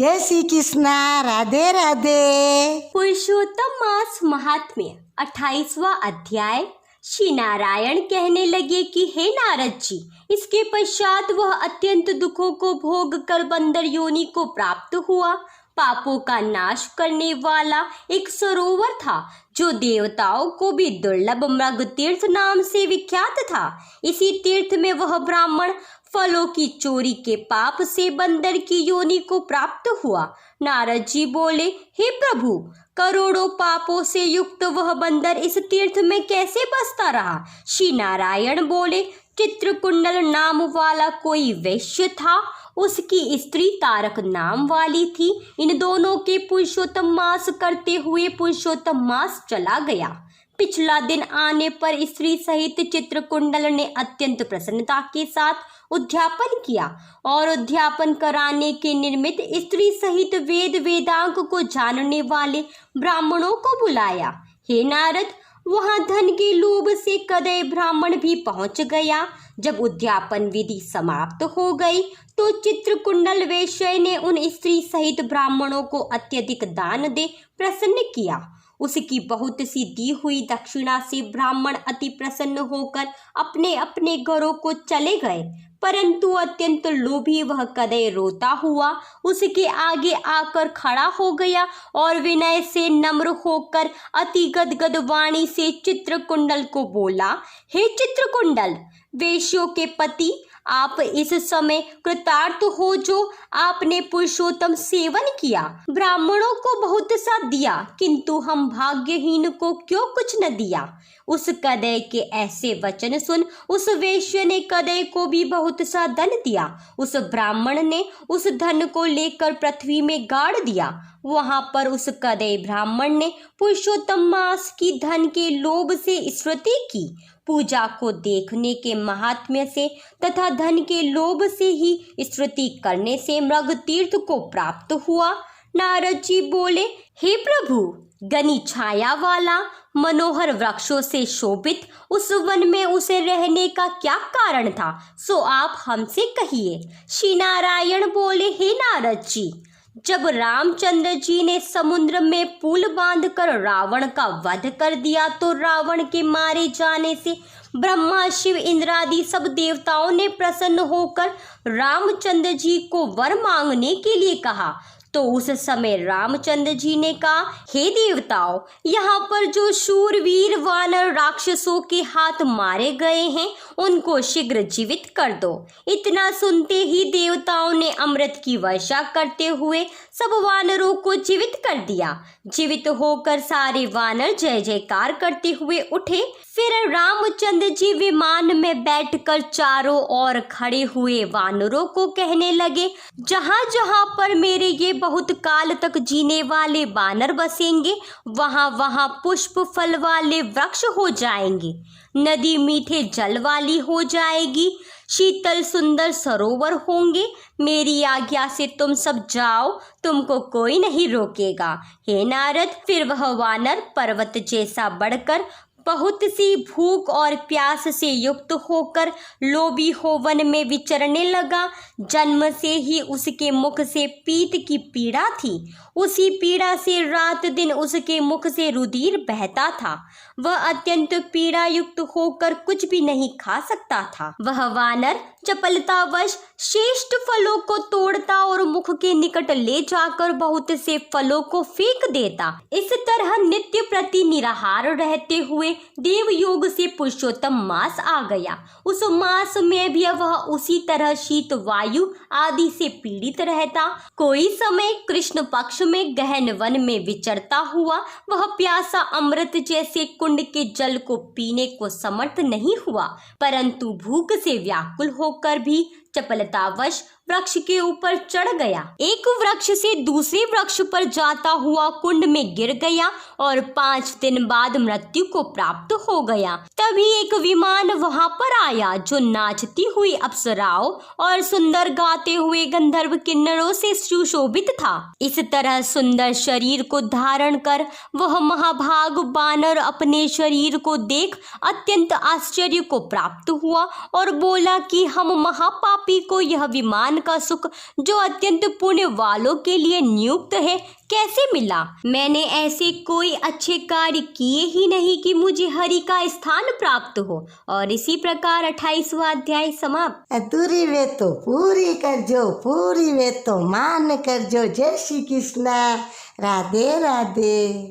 जय श्री कृष्णा। राधे राधे। पुरुषोत्तम मास महात्म्य 28वां अध्याय। श्री नारायण कहने लगे कि हे नारद जी, इसके पश्चात वह अत्यंत दुखों को भोग कर बंदर योनि को प्राप्त हुआ। पापों का नाश करने वाला एक सरोवर था जो देवताओं को भी दुर्लभ मृग तीर्थ नाम से विख्यात था। इसी तीर्थ में वह ब्राह्मण फलों की चोरी के पाप से बंदर की योनि को प्राप्त हुआ। नारद जी बोले, हे प्रभु, करोड़ों पापों से युक्त वह बंदर इस तीर्थ में कैसे बसता रहा? श्री नारायण बोले, चित्रकुंडल नाम वाला कोई वैश्य था, उसकी स्त्री तारक नाम वाली थी। इन दोनों के पुरुषोत्तम मास करते हुए पुरुषोत्तम मास चला गया। पिछला दिन आने पर स्त्री सहित चित्रकुंडल ने अत्यंत प्रसन्नता के साथ उद्यापन किया और उद्यापन कराने के निमित्त स्त्री सहित वेद वेदांग को जानने वाले ब्राह्मणों को बुलाया। हे नारद, वहां धन के लोभ से कदय ब्राह्मण भी पहुंच गया। जब उद्यापन विधि समाप्त हो गई तो चित्रकुंडल वैश्य ने उन स्त्री सहित ब्राह्मणों को अत्यधिक दान दे प्रसन्न किया। उसकी बहुत सी दी हुई दक्षिणा से ब्राह्मण अति प्रसन्न होकर अपने अपने घरों को चले गए। परंतु अत्यंत लोभी वह कदय रोता हुआ उसके आगे आकर खड़ा हो गया और विनय से नम्र होकर अति गदगद वाणी से चित्रकुंडल को बोला, हे चित्रकुंडल, वेश्यों के पति, आप इस समय कृतार्थ हो जो आपने पुरुषोत्तम सेवन किया। ब्राह्मणों को बहुत सा दिया, किंतु हम भाग्यहीन को क्यों कुछ न दिया? उस कदय के ऐसे वचन सुन उस वेश्य ने कदय को भी बहुत सा धन दिया। उस ब्राह्मण ने उस धन को लेकर पृथ्वी में गाड़ दिया। वहां पर उस कदय ब्राह्मण ने पुरुषोत्तम मास की धन के लोभ से स्तुति की। पूजा को देखने के महात्म्य से तथा धन के लोभ से ही स्तुति करने से मृग तीर्थ को प्राप्त हुआ। नारद जी बोले, हे प्रभु, घनी छाया वाला मनोहर वृक्षों से शोभित उस वन में उसे रहने का क्या कारण था, सो आप हमसे कहिए। श्री नारायण बोले, हे नारद जी, जब रामचंद्र जी ने समुद्र में पुल बांधकर रावण का वध कर दिया तो रावण के मारे जाने से ब्रह्मा, शिव, इंद्रादि सब देवताओं ने प्रसन्न होकर रामचंद्र जी को वर मांगने के लिए कहा। तो उस समय रामचंद्र जी ने कहा, हे देवताओं, यहाँ पर जो शूरवीर वानर राक्षसों के हाथ मारे गए हैं उनको शीघ्र जीवित कर दो। इतना सुनते ही देवताओं ने अमृत की वर्षा करते हुए सब वानरों को जीवित कर दिया। जीवित होकर सारे वानर जय जयकार करते हुए उठे। फिर रामचंद्र जी विमान में बैठकर चारों ओर खड़े हुए वानरों को कहने लगे, जहाँ जहाँ पर मेरे ये बहुत काल तक जीने वाले वानर बसेंगे वहाँ वहाँ पुष्प फल वाले वृक्ष हो जाएंगे, नदी मीठे जल वाली हो जाएगी, शीतल सुंदर सरोवर होंगे। मेरी आज्ञा से तुम सब जाओ, तुमको कोई नहीं रोकेगा। हे नारद, फिर वह वानर पर्वत जैसा बढ़कर बहुत सी भूख और प्यास से युक्त होकर लोभी हो वन में विचरने लगा। जन्म से ही उसके मुख से पीत की पीड़ा थी। उसी पीड़ा से रात दिन उसके मुख से रुधिर बहता था। वह अत्यंत पीड़ा युक्त होकर कुछ भी नहीं खा सकता था। वह वानर चपलतावश श्रेष्ठ फलों को तोड़ता और मुख के निकट ले जाकर बहुत से फलों को फेंक देता। इस तरह नित्य प्रति निराहार रहते हुए देवयोग से पुरुषोत्तम मास आ गया। उस मास में भी वह उसी तरह शीत वायु आदि से पीड़ित रहता। कोई समय कृष्ण पक्ष में गहन वन में विचरता हुआ वह प्यासा अमृत जैसे कुंड के जल को पीने को समर्थ नहीं हुआ, परंतु भूख से व्याकुल होकर भी चपलतावश वृक्ष के ऊपर चढ़ गया। एक वृक्ष से दूसरे वृक्ष पर जाता हुआ कुंड में गिर गया और 5 दिन बाद मृत्यु को प्राप्त हो गया। तभी एक विमान वहां पर आया जो नाचती हुई अप्सराओं और सुंदर गाते हुए गंधर्व किन्नरों से सुशोभित था। इस तरह सुंदर शरीर को धारण कर वह महाभाग बानर अपने शरीर को देख अत्यंत आश्चर्य को प्राप्त हुआ और बोला कि हम महापापी को यह विमान का सुख जो अत्यंत पुण्य वालों के लिए नियुक्त है कैसे मिला? मैंने ऐसे कोई अच्छे कार्य किए ही नहीं कि मुझे हरि का स्थान प्राप्त हो। और इसी प्रकार 28वां अध्याय समाप्त। अधूरी वे तो पूरी कर जो, पूरी वे तो मान कर जो। जय श्री कृष्ण। राधे राधे।